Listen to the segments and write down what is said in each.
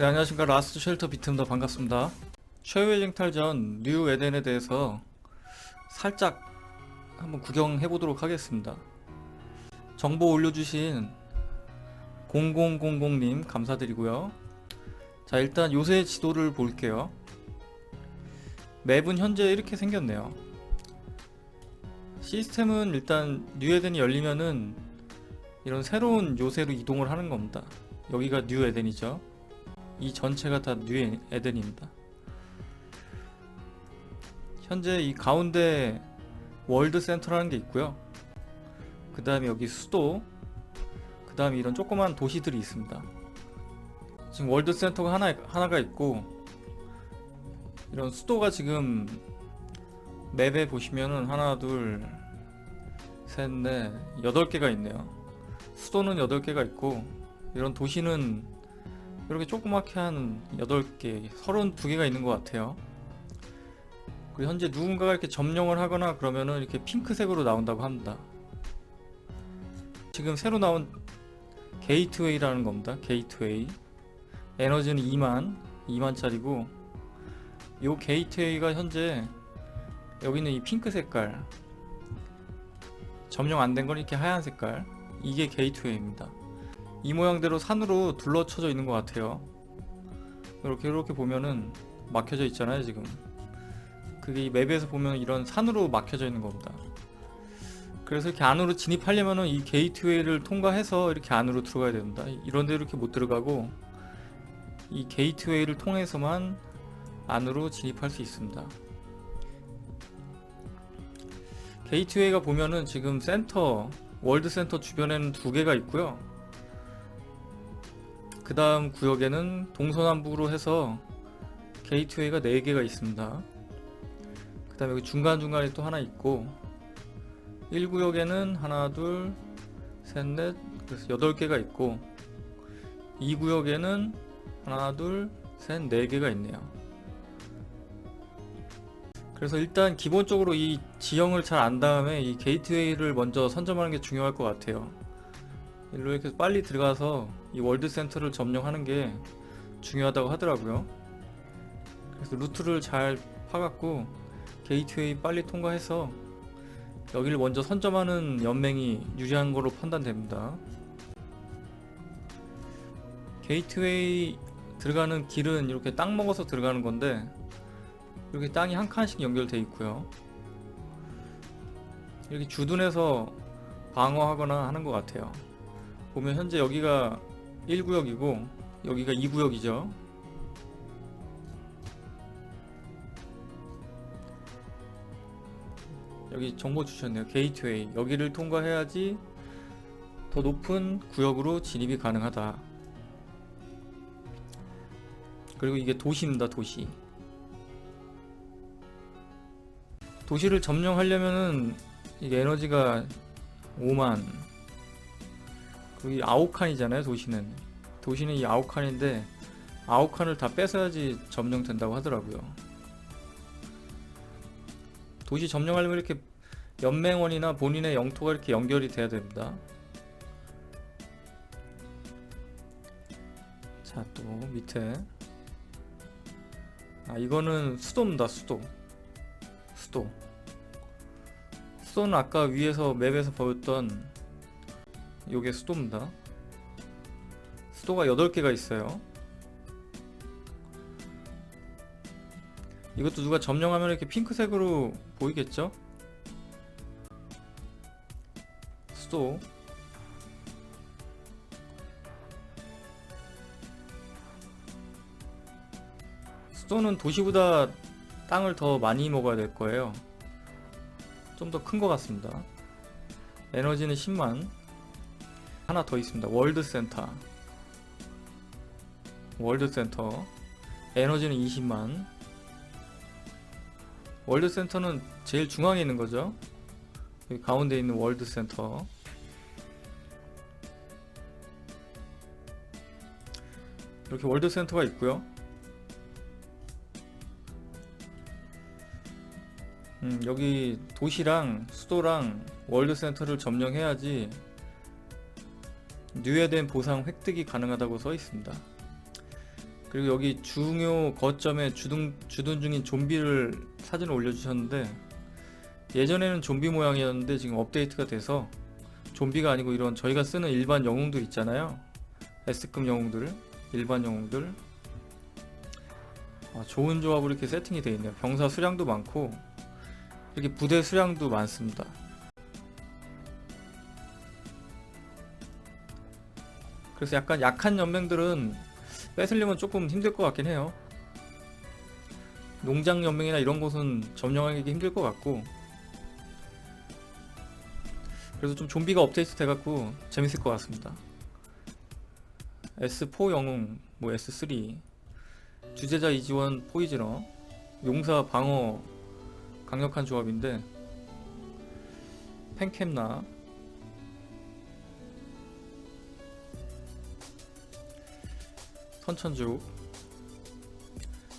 네, 안녕하십니까. 라스트 쉘터 비트입니다. 반갑습니다. 최후의 쟁탈전 뉴 에덴에 대해서 살짝 한번 구경해 보도록 하겠습니다. 정보 올려주신 0000님 감사드리고요. 자, 일단 요새 지도를 볼게요. 맵은 현재 이렇게 생겼네요. 시스템은 일단 뉴 에덴이 열리면은 이런 새로운 요새로 이동을 하는 겁니다. 여기가 뉴 에덴이죠. 이 전체가 다 뉴 에덴입니다. 현재 이 가운데 월드 센터라는 게 있고요. 그 다음에 여기 수도, 그 다음에 이런 조그만 도시들이 있습니다. 지금 월드 센터가 하나가 있고, 이런 수도가 지금 맵에 보시면은 하나, 둘, 셋, 넷, 8개가 있네요. 수도는 8개가 있고, 이런 도시는 이렇게 조그맣게 한 8개, 32개가 있는 것 같아요. 그리고 현재 누군가가 이렇게 점령을 하거나 그러면은 이렇게 핑크색으로 나온다고 합니다. 지금 새로 나온 게이트웨이라는 겁니다. 게이트웨이. 에너지는 2만짜리고, 요 게이트웨이가 현재 여기는 이 핑크 색깔, 점령 안 된 건 이렇게 하얀 색깔, 이게 게이트웨이입니다. 이 모양대로 산으로 둘러쳐져 있는 것 같아요. 이렇게 보면은 막혀져 있잖아요. 지금 그게 이 맵에서 보면 이런 산으로 막혀져 있는 겁니다. 그래서 이렇게 안으로 진입하려면은 이 게이트웨이를 통과해서 이렇게 안으로 들어가야 됩니다. 이런데 이렇게 못 들어가고 이 게이트웨이를 통해서만 안으로 진입할 수 있습니다. 게이트웨이가 보면은 지금 센터, 월드 센터 주변에는 2개가 있고요. 그 다음 구역에는 동서남북으로 해서 게이트웨이가 4개가 있습니다. 그 다음에 여기 중간중간에 또 하나 있고, 1구역에는 하나, 둘, 셋, 넷, 그래서 8개가 있고, 2구역에는 하나, 둘, 셋, 4개가 있네요. 그래서 일단 기본적으로 이 지형을 잘 안 다음에 이 게이트웨이를 먼저 선점하는 게 중요할 것 같아요. 일로 이렇게 빨리 들어가서 이 월드 센터를 점령하는 게 중요하다고 하더라고요. 그래서 루트를 잘 파갖고 게이트웨이 빨리 통과해서 여기를 먼저 선점하는 연맹이 유리한 거로 판단됩니다. 게이트웨이 들어가는 길은 이렇게 땅 먹어서 들어가는 건데, 이렇게 땅이 한 칸씩 연결되어 있고요. 이렇게 주둔해서 방어하거나 하는 것 같아요. 보면 현재 여기가 1구역이고 여기가 2구역이죠. 여기 정보 주셨네요. 게이트웨이. 여기를 통과해야지 더 높은 구역으로 진입이 가능하다. 그리고 이게 도시입니다. 도시. 도시를 점령하려면은 이게 에너지가 5만, 그리고 이 9칸이잖아요. 도시는 이 9칸인데 9칸을 다 뺏어야지 점령된다고 하더라고요. 도시 점령하려면 이렇게 연맹원이나 본인의 영토가 이렇게 연결이 돼야 됩니다. 자, 또 밑에, 이거는 수도입니다. 수도는 아까 위에서 맵에서 보였던 요게 수도입니다. 수도가 8개가 있어요. 이것도 누가 점령하면 이렇게 핑크색으로 보이겠죠? 수도는 도시보다 땅을 더 많이 먹어야 될 거예요. 좀 더 큰 것 같습니다. 에너지는 10만. 하나 더 있습니다. 월드 센터. 에너지는 20만. 월드 센터는 제일 중앙에 있는 거죠. 여기 가운데 있는 월드 센터. 이렇게 월드 센터가 있고요. 여기 도시랑 수도랑 월드 센터를 점령해야지 뉴에덴 보상 획득이 가능하다고 써 있습니다. 그리고 여기 중요 거점에 주둔 중인 좀비를 사진을 올려주셨는데, 예전에는 좀비 모양이었는데 지금 업데이트가 돼서 좀비가 아니고 이런 저희가 쓰는 일반 영웅들 있잖아요. S급 영웅들, 일반 영웅들. 좋은 조합으로 이렇게 세팅이 되어 있네요. 병사 수량도 많고 이렇게 부대 수량도 많습니다. 그래서 약간 약한 연맹들은 뺏으려면 조금 힘들 것 같긴 해요. 농장 연맹이나 이런 곳은 점령하기 힘들 것 같고, 그래서 좀 좀비가 업데이트 돼갖고 재밌을 것 같습니다. S4 영웅, 뭐 S3, 주제자 이지원 포이즈너, 용사 방어 강력한 조합인데, 펜캠나, 선천죽.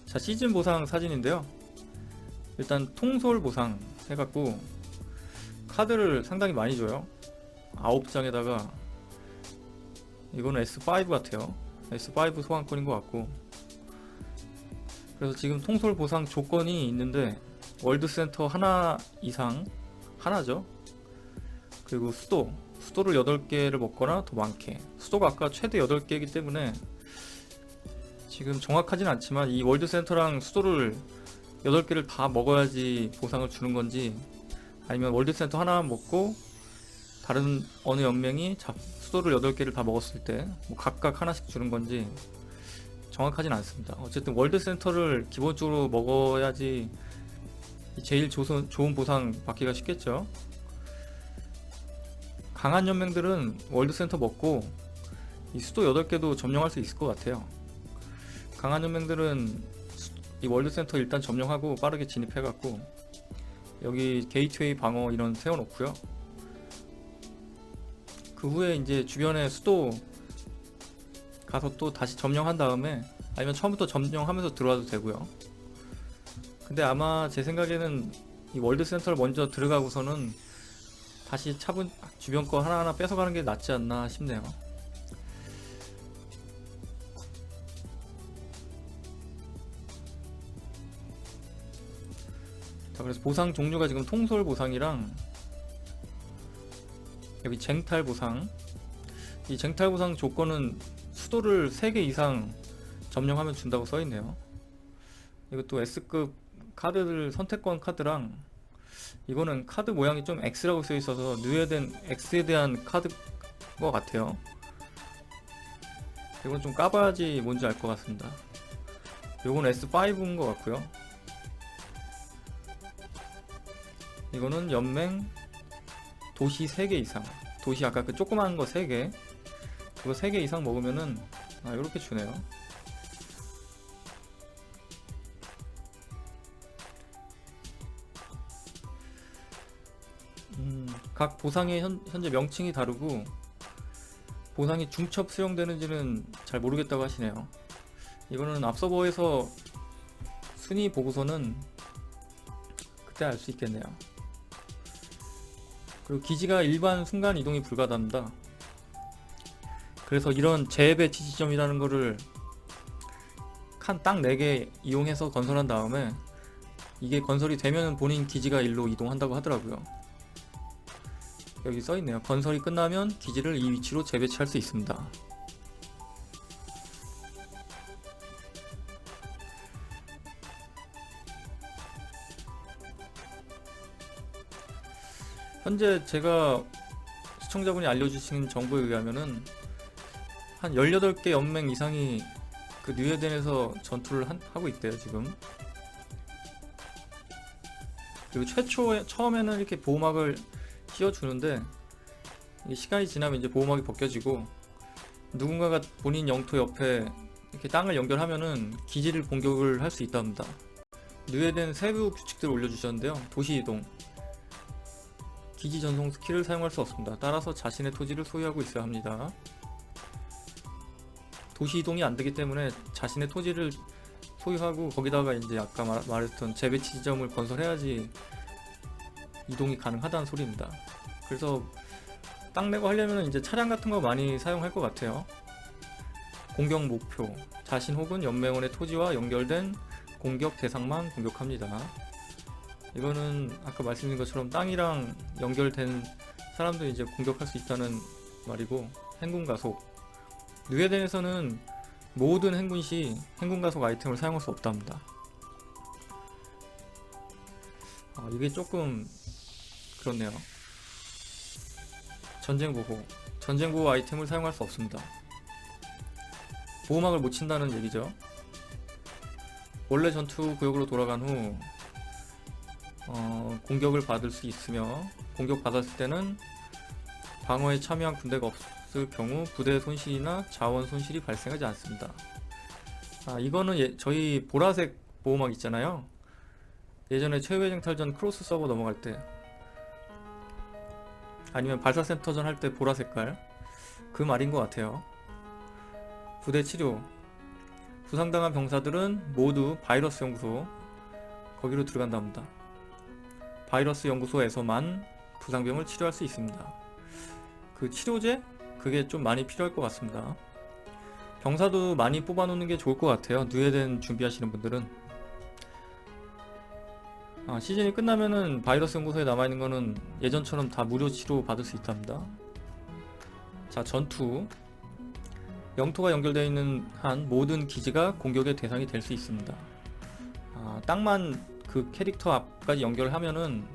자, 시즌 보상 사진인데요. 일단 통솔 보상 해갖고 카드를 상당히 많이 줘요. 9장에다가 이거는 S5 같아요. S5 소환권인 것 같고, 그래서 지금 통솔 보상 조건이 있는데 월드센터 하나 이상, 하나죠. 그리고 수도를 8개를 먹거나 더 많게. 수도가 아까 최대 8개이기 때문에 지금 정확하진 않지만, 이 월드센터랑 수도를 8개를 다 먹어야지 보상을 주는 건지, 아니면 월드센터 하나만 먹고 다른 어느 연맹이 수도를 8개를 다 먹었을 때 뭐 각각 하나씩 주는 건지 정확하진 않습니다. 어쨌든 월드센터를 기본적으로 먹어야지 제일 좋은 보상 받기가 쉽겠죠. 강한 연맹들은 월드센터 먹고 이 수도 8개도 점령할 수 있을 것 같아요. 강한 연맹들은 이 월드센터 일단 점령하고 빠르게 진입해갖고 여기 게이트웨이 방어 이런 세워놓고요. 그 후에 이제 주변에 수도 가서 또 다시 점령한 다음에, 아니면 처음부터 점령하면서 들어와도 되고요. 근데 아마 제 생각에는 이 월드센터를 먼저 들어가고서는 다시 주변 거 하나하나 뺏어가는 게 낫지 않나 싶네요. 자, 그래서 보상 종류가 지금 통솔 보상이랑 여기 쟁탈 보상, 이 쟁탈 보상 조건은 수도를 3개 이상 점령하면 준다고 써있네요. 이것도 S급 카드들 선택권 카드랑, 이거는 카드 모양이 좀 X라고 써있어서 누에된 X에 대한 카드 것 같아요. 이건 좀 까봐야지 뭔지 알 것 같습니다. 이건 S5인 것 같고요. 이거는 연맹 도시 3개 이상, 도시 아까 그 조그만 거 3개, 그거 3개 이상 먹으면은 요렇게 주네요. 각 보상의 현재 명칭이 다르고 보상이 중첩 수용되는지는 잘 모르겠다고 하시네요. 이거는 앞서버에서 순위 보고서는 그때 알 수 있겠네요. 그리고 기지가 일반 순간 이동이 불가합니다. 그래서 이런 재배치 지점이라는 거를 칸 딱 4개 이용해서 건설한 다음에 이게 건설이 되면 본인 기지가 일로 이동한다고 하더라고요. 여기 써있네요. 건설이 끝나면 기지를 이 위치로 재배치할 수 있습니다. 현재 제가 시청자분이 알려주신 정보에 의하면은 한 18개 연맹 이상이 그 뉴에덴에서 전투를 하고 있대요 지금. 그리고 처음에는 이렇게 보호막을 씌워주는데 시간이 지나면 이제 보호막이 벗겨지고, 누군가가 본인 영토 옆에 이렇게 땅을 연결하면은 기지를 공격을 할 수 있답니다. 뉴에덴 세부 규칙들을 올려주셨는데요. 도시 이동, 기지 전송 스킬을 사용할 수 없습니다. 따라서 자신의 토지를 소유하고 있어야 합니다. 도시 이동이 안 되기 때문에 자신의 토지를 소유하고 거기다가 이제 아까 말했던 재배치 지점을 건설해야지 이동이 가능하다는 소리입니다. 그래서 땅 내고 하려면 이제 차량 같은 거 많이 사용할 것 같아요. 공격 목표, 자신 혹은 연맹원의 토지와 연결된 공격 대상만 공격합니다. 이거는 아까 말씀드린 것처럼 땅이랑 연결된 사람도 이제 공격할 수 있다는 말이고, 행군 가속. 뉴에덴에서는 모든 행군 시 행군 가속 아이템을 사용할 수 없답니다. 이게 조금 그렇네요. 전쟁 보호. 전쟁 보호 아이템을 사용할 수 없습니다. 보호막을 못 친다는 얘기죠. 원래 전투 구역으로 돌아간 후 공격을 받을 수 있으며, 공격 받았을 때는 방어에 참여한 군대가 없을 경우 부대 손실이나 자원 손실이 발생하지 않습니다. 이거는 저희 보라색 보호막 있잖아요. 예전에 최후의 쟁탈전 크로스 서버 넘어갈 때, 아니면 발사센터전 할 때 보라 색깔, 그 말인 것 같아요. 부대 치료. 부상당한 병사들은 모두 바이러스 연구소, 거기로 들어간답니다. 바이러스 연구소에서만 부상병을 치료할 수 있습니다. 그 치료제? 그게 좀 많이 필요할 것 같습니다. 병사도 많이 뽑아놓는 게 좋을 것 같아요. 뉴에덴 준비하시는 분들은. 시즌이 끝나면은 바이러스 연구소에 남아있는 거는 예전처럼 다 무료 치료 받을 수 있답니다. 자, 전투. 영토가 연결되어 있는 한 모든 기지가 공격의 대상이 될 수 있습니다. 땅만 그 캐릭터 앞까지 연결하면은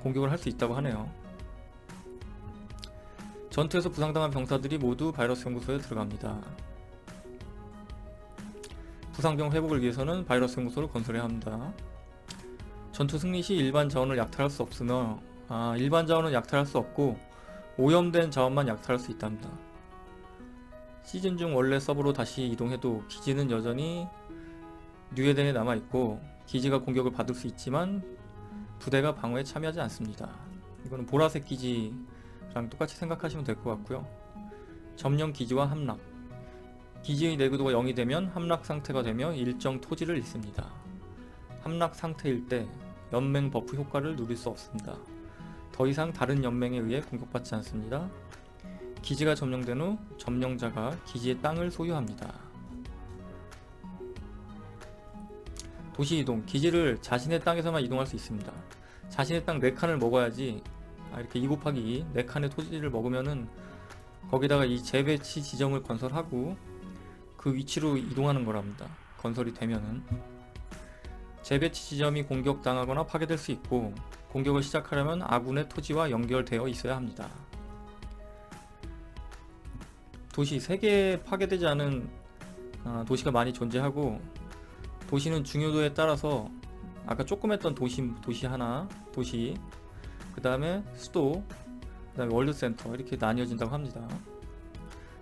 공격을 할 수 있다고 하네요. 전투에서 부상당한 병사들이 모두 바이러스 연구소에 들어갑니다. 부상병 회복을 위해서는 바이러스 연구소를 건설해야 합니다. 전투 승리 시 일반 자원을 약탈할 수 없으며, 일반 자원은 약탈할 수 없고 오염된 자원만 약탈할 수 있답니다. 시즌 중 원래 서버로 다시 이동해도 기지는 여전히 뉴에덴에 남아있고, 기지가 공격을 받을 수 있지만 부대가 방어에 참여하지 않습니다. 이거는 보라색 기지랑 똑같이 생각하시면 될 것 같고요. 점령 기지와 함락. 기지의 내구도가 0이 되면 함락 상태가 되며 일정 토지를 잃습니다. 함락 상태일 때 연맹 버프 효과를 누릴 수 없습니다. 더 이상 다른 연맹에 의해 공격받지 않습니다. 기지가 점령된 후 점령자가 기지의 땅을 소유합니다. 도시 이동. 기지를 자신의 땅에서만 이동할 수 있습니다. 자신의 땅 4칸을 먹어야지, 이렇게 2 곱하기 4칸의 토지를 먹으면은 거기다가 이 재배치 지점을 건설하고 그 위치로 이동하는 거랍니다. 건설이 되면은. 재배치 지점이 공격당하거나 파괴될 수 있고, 공격을 시작하려면 아군의 토지와 연결되어 있어야 합니다. 도시 3개 파괴되지 않은 도시가 많이 존재하고, 도시는 중요도에 따라서 아까 조금 했던 도시 하나, 그 다음에 수도, 그 다음에 월드센터, 이렇게 나뉘어진다고 합니다.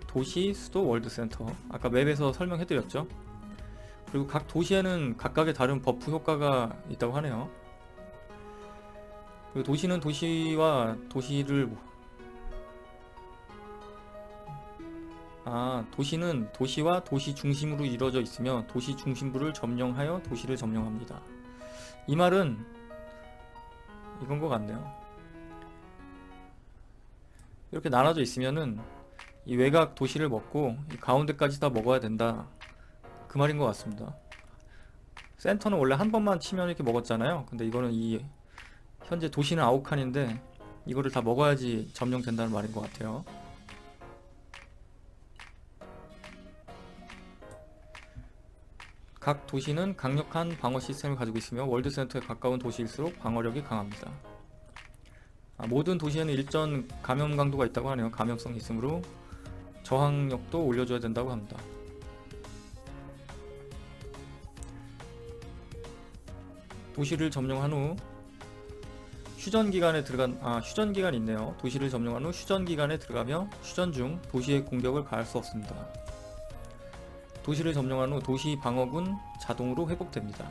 도시, 수도, 월드센터, 아까 맵에서 설명해드렸죠. 그리고 각 도시에는 각각의 다른 버프 효과가 있다고 하네요. 그리고 도시는 도시와 도시를 도시는 도시와 도시 중심으로 이루어져 있으며 도시 중심부를 점령하여 도시를 점령합니다. 이 말은 이건 것 같네요. 이렇게 나눠져 있으면은 이 외곽 도시를 먹고 이 가운데까지 다 먹어야 된다, 그 말인 것 같습니다. 센터는 원래 한 번만 치면 이렇게 먹었잖아요. 근데 이거는 이 현재 도시는 9칸인데 이거를 다 먹어야지 점령된다는 말인 것 같아요. 각 도시는 강력한 방어 시스템을 가지고 있으며 월드센터에 가까운 도시일수록 방어력이 강합니다. 모든 도시에는 일정 감염 강도가 있다고 하네요. 감염성이 있으므로 저항력도 올려줘야 된다고 합니다. 도시를 점령한 후 휴전기간에 휴전기간이 있네요. 도시를 점령한 후 휴전기간에 들어가며 휴전 중 도시의 공격을 가할 수 없습니다. 도시를 점령한 후 도시 방어군 자동으로 회복됩니다.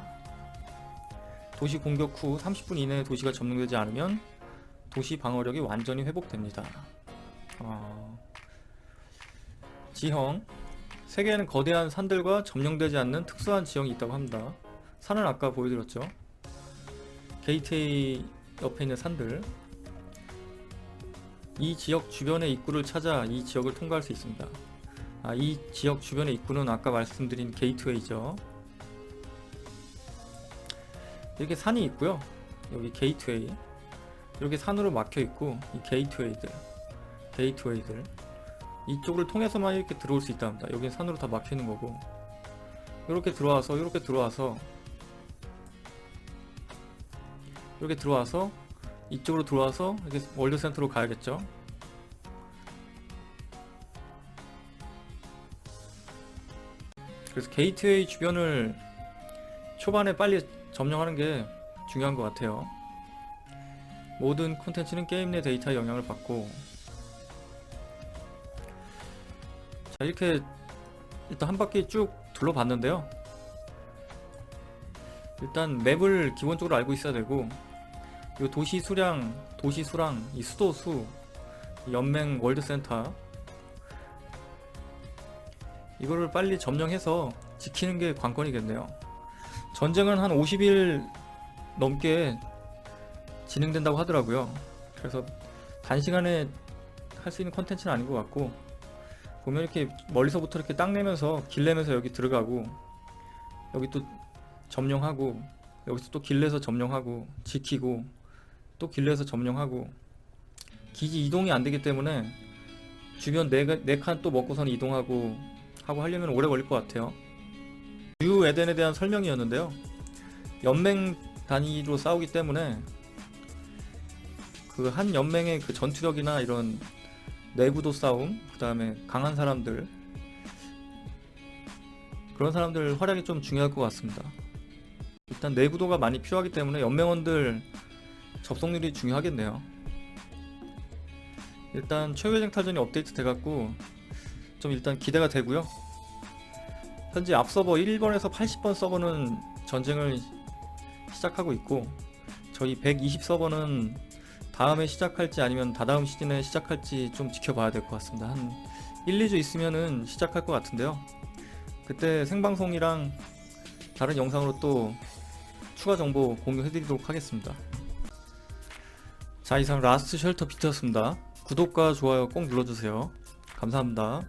도시 공격 후 30분 이내에 도시가 점령되지 않으면 도시 방어력이 완전히 회복됩니다. 지형. 세계에는 거대한 산들과 점령되지 않는 특수한 지형이 있다고 합니다. 산은 아까 보여드렸죠. 게이트웨이 옆에 있는 산들. 이 지역 주변의 입구를 찾아 이 지역을 통과할 수 있습니다. 이 지역 주변의 입구는 아까 말씀드린 게이트웨이죠. 이렇게 산이 있고요. 여기 게이트웨이 이렇게 산으로 막혀 있고, 이 게이트웨이들 이쪽을 통해서만 이렇게 들어올 수 있답니다. 여기는 산으로 다 막혀 있는 거고, 이렇게 들어와서 이렇게 들어와서 이쪽으로 들어와서 이렇게 월드센터로 가야겠죠. 그래서 게이트웨이 주변을 초반에 빨리 점령하는 게 중요한 것 같아요. 모든 콘텐츠는 게임 내 데이터에 영향을 받고. 자, 이렇게 일단 한 바퀴 쭉 둘러봤는데요. 일단 맵을 기본적으로 알고 있어야 되고, 이 도시 수랑 이 수도 수, 연맹 월드센터, 이거를 빨리 점령해서 지키는 게 관건이겠네요. 전쟁은 한 50일 넘게 진행된다고 하더라고요. 그래서 단시간에 할 수 있는 컨텐츠는 아닌 것 같고, 보면 이렇게 멀리서부터 이렇게 땅 내면서 길 내면서 여기 들어가고, 여기 또 점령하고, 여기서 또 길 내서 점령하고 지키고, 또 길 내서 점령하고, 기지 이동이 안 되기 때문에 주변 네 칸 또 먹고선 이동하고 하려면 오래 걸릴 것 같아요. 뉴 에덴에 대한 설명이었는데요. 연맹 단위로 싸우기 때문에 그 한 연맹의 그 전투력이나 이런 내구도 싸움, 그 다음에 강한 사람들, 그런 사람들 활약이 좀 중요할 것 같습니다. 일단 내구도가 많이 필요하기 때문에 연맹원들 접속률이 중요하겠네요. 일단 최후의 쟁탈전이 업데이트 돼갖고 좀 일단 기대가 되고요. 현재 앞 서버 1번에서 80번 서버는 전쟁을 시작하고 있고, 저희 120 서버는 다음에 시작할지 아니면 다다음 시즌에 시작할지 좀 지켜봐야 될 것 같습니다. 한 1, 2주 있으면은 시작할 것 같은데요. 그때 생방송이랑 다른 영상으로 또 추가 정보 공유해드리도록 하겠습니다. 자, 이상 라스트 쉘터 비트였습니다. 구독과 좋아요 꼭 눌러주세요. 감사합니다.